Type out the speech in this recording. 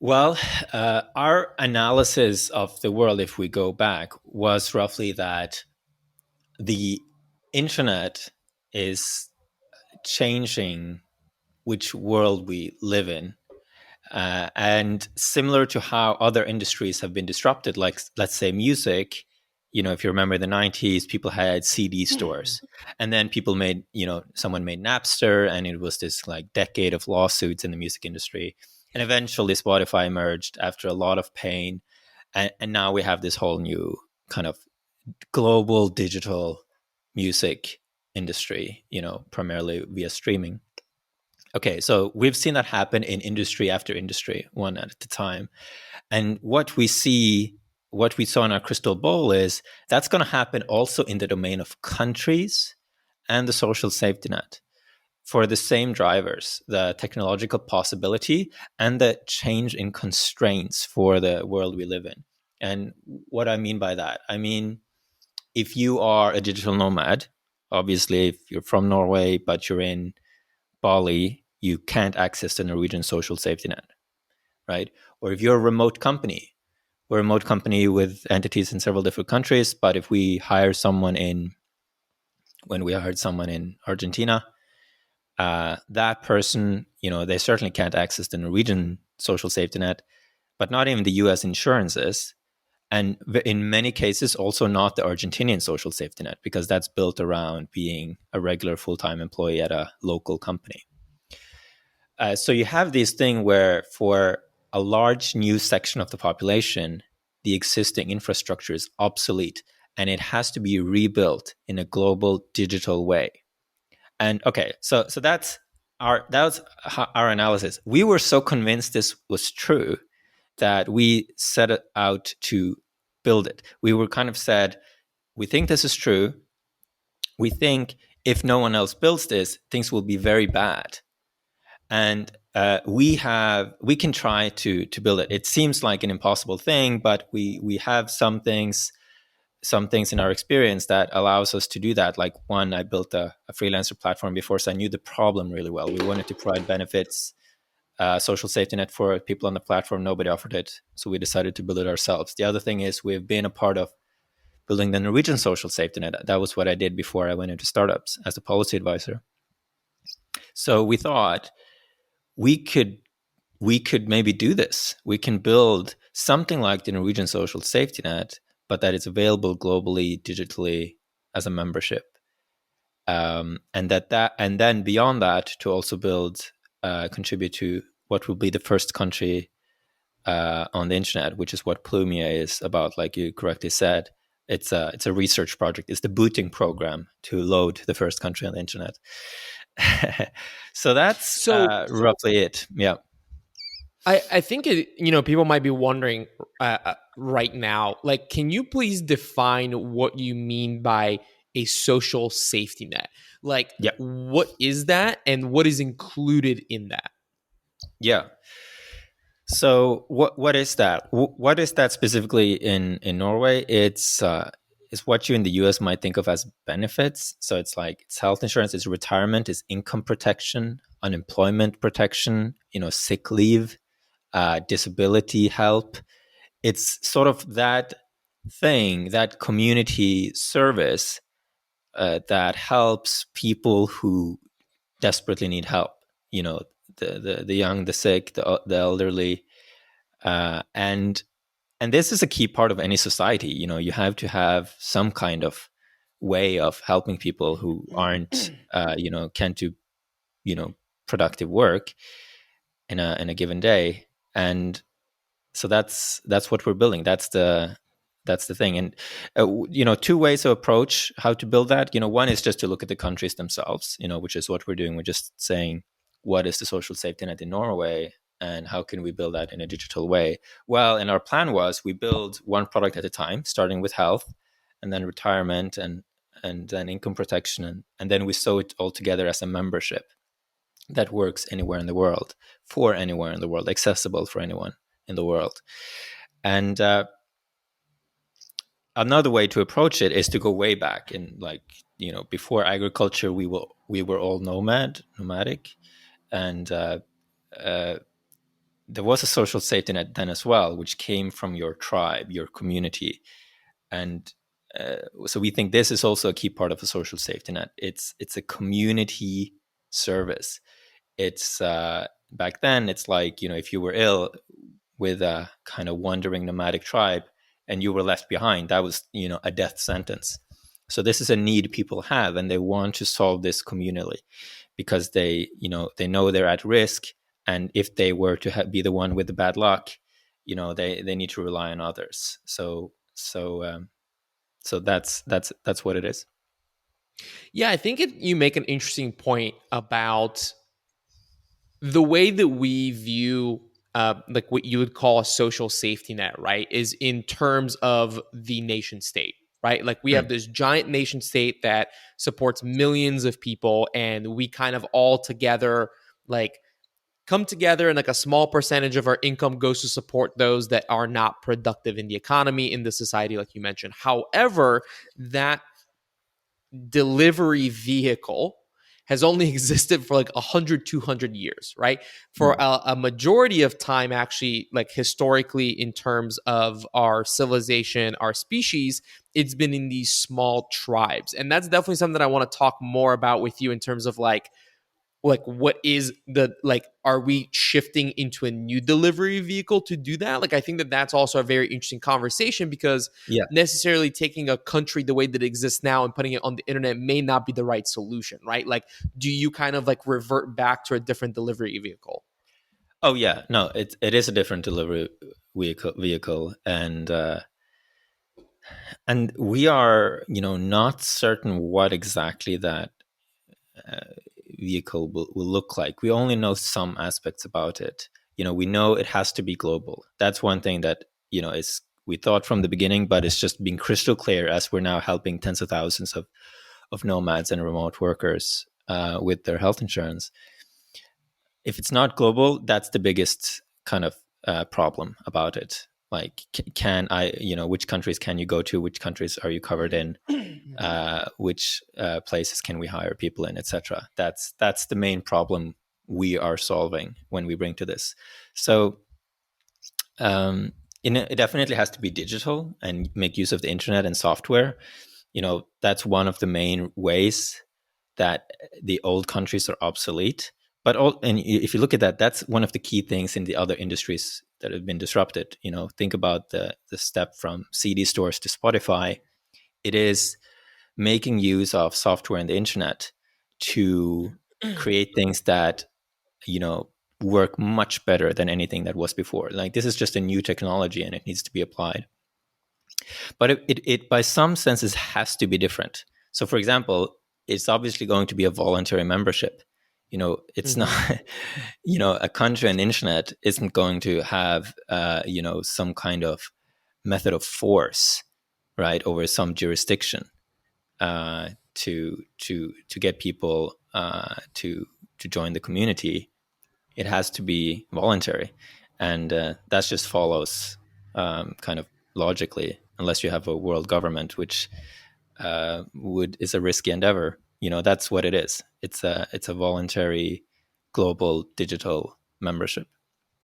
Well, our analysis of the world, if we go back, was roughly that the internet is changing which world we live in. And similar to how other industries have been disrupted, like let's say music, if you remember the 90s, people had CD stores. And then people made, someone made Napster, and it was this like decade of lawsuits in the music industry. And eventually Spotify emerged after a lot of pain. And now we have this whole new kind of global digital music industry, primarily via streaming. Okay, so we've seen that happen in industry after industry, one at a time. And what we saw in our crystal ball is that's going to happen also in the domain of countries and the social safety net for the same drivers, the technological possibility and the change in constraints for the world we live in. And what I mean by that, I mean, if you are a digital nomad, obviously, if you're from Norway, but you're in Bali, you can't access the Norwegian social safety net, right? Or if you're a remote company, we're a remote company with entities in several different countries, but if we hire someone when we hired someone in Argentina, that person, they certainly can't access the Norwegian social safety net, but not even the US insurances. And in many cases, also not the Argentinian social safety net, because that's built around being a regular full-time employee at a local company. So you have this thing where for a large new section of the population, the existing infrastructure is obsolete and it has to be rebuilt in a global digital way. And okay, so that was our analysis. We were so convinced this was true that we set it out to build it. We were kind of said, we think this is true. We think if no one else builds this, things will be very bad. And we can try to build it. It seems like an impossible thing, but we have some things in our experience that allows us to do that. Like one, I built a freelancer platform before, so I knew the problem really well. We wanted to provide benefits, social safety net for people on the platform. Nobody offered it, so we decided to build it ourselves. The other thing is we've been a part of building the Norwegian social safety net. That was what I did before I went into startups as a policy advisor. So we thought we could maybe do this. We can build something like the Norwegian social safety net, but that is available globally, digitally as a membership. And then beyond that, to also build, contribute to what will be the first country on the internet, which is what Plumia is about. Like you correctly said, it's a research project. It's the booting program to load the first country on the internet. So that's So roughly it. Yeah. I think people might be wondering right now, like, can you please define what you mean by a social safety net? Like, Yeah. what is that, and what is included in that? Yeah. So what is that? What is that specifically in Norway? It's what you in the US might think of as benefits. So it's like it's health insurance, it's retirement, it's income protection, unemployment protection, sick leave, disability help. It's sort of that thing, that community service that helps people who desperately need help. You know, the young, the sick, the elderly, and this is a key part of any society. You have to have some kind of way of helping people who aren't, can't do, you know, productive work in a given day. And so that's what we're building. That's the thing. And two ways to approach how to build that. One is just to look at the countries themselves, which is what we're doing. We're just saying, what is the social safety net in Norway, and how can we build that in a digital way? Well, and our plan was we build one product at a time, starting with health, and then retirement, and then income protection, and then we sew it all together as a membership that works anywhere in the world, for anywhere in the world, accessible for anyone in the world. And another way to approach it is to go way back. And like, before agriculture, we were all nomadic, and there was a social safety net then as well, which came from your tribe, your community. And so we think this is also a key part of a social safety net. It's a community service. It's back then, it's like, if you were ill with a kind of wandering nomadic tribe and you were left behind, that was, a death sentence. So this is a need people have, and they want to solve this communally because they know they're at risk, and if they were to be the one with the bad luck, they need to rely on others. So that's what it is. Yeah, I think you make an interesting point about the way that we view like what you would call a social safety net, right, is in terms of the nation state, right? Like we have Mm. this giant nation state that supports millions of people, and we kind of all together like come together, and like a small percentage of our income goes to support those that are not productive in the economy, in the society, like you mentioned. However, that delivery vehicle has only existed for like 100, 200 years, right? For Mm. a majority of time, actually, like historically, in terms of our civilization, our species, it's been in these small tribes. And that's definitely something that I want to talk more about with you in terms of like what is the like, are we shifting into a new delivery vehicle to do that? Like I think that that's also a very interesting conversation, because Yeah. necessarily taking a country the way that it exists now and putting it on the internet may not be the right solution, right? Like, do you kind of like revert back to a different delivery vehicle? Oh yeah. No, it is a different delivery vehicle, and we are, not certain what exactly that uh, vehicle will look like. We only know some aspects about it. We know it has to be global. That's one thing that, is we thought from the beginning, but it's just being crystal clear as we're now helping tens of thousands of nomads and remote workers with their health insurance. If it's not global, that's the biggest kind of problem about it. Like, can I, which countries can you go to? Which countries are you covered in? Which places can we hire people in, etc. That's the main problem we are solving when we bring to this. So um, it definitely has to be digital and make use of the internet and software. That's one of the main ways that the old countries are obsolete. But and if you look at that, that's one of the key things in the other industries that have been disrupted. Think about the step from CD stores to Spotify. It is making use of software and the internet to create things that you know work much better than anything that was before. Like, this is just a new technology and it needs to be applied, but it by some senses has to be different. So for example, it's obviously going to be a voluntary membership. It's not Mm-hmm. a country and internet isn't going to have some kind of method of force, right, over some jurisdiction to get people to join the community. It has to be voluntary, and that just follows kind of logically, unless you have a world government, which would is a risky endeavor. That's what it is. It's a voluntary global digital membership.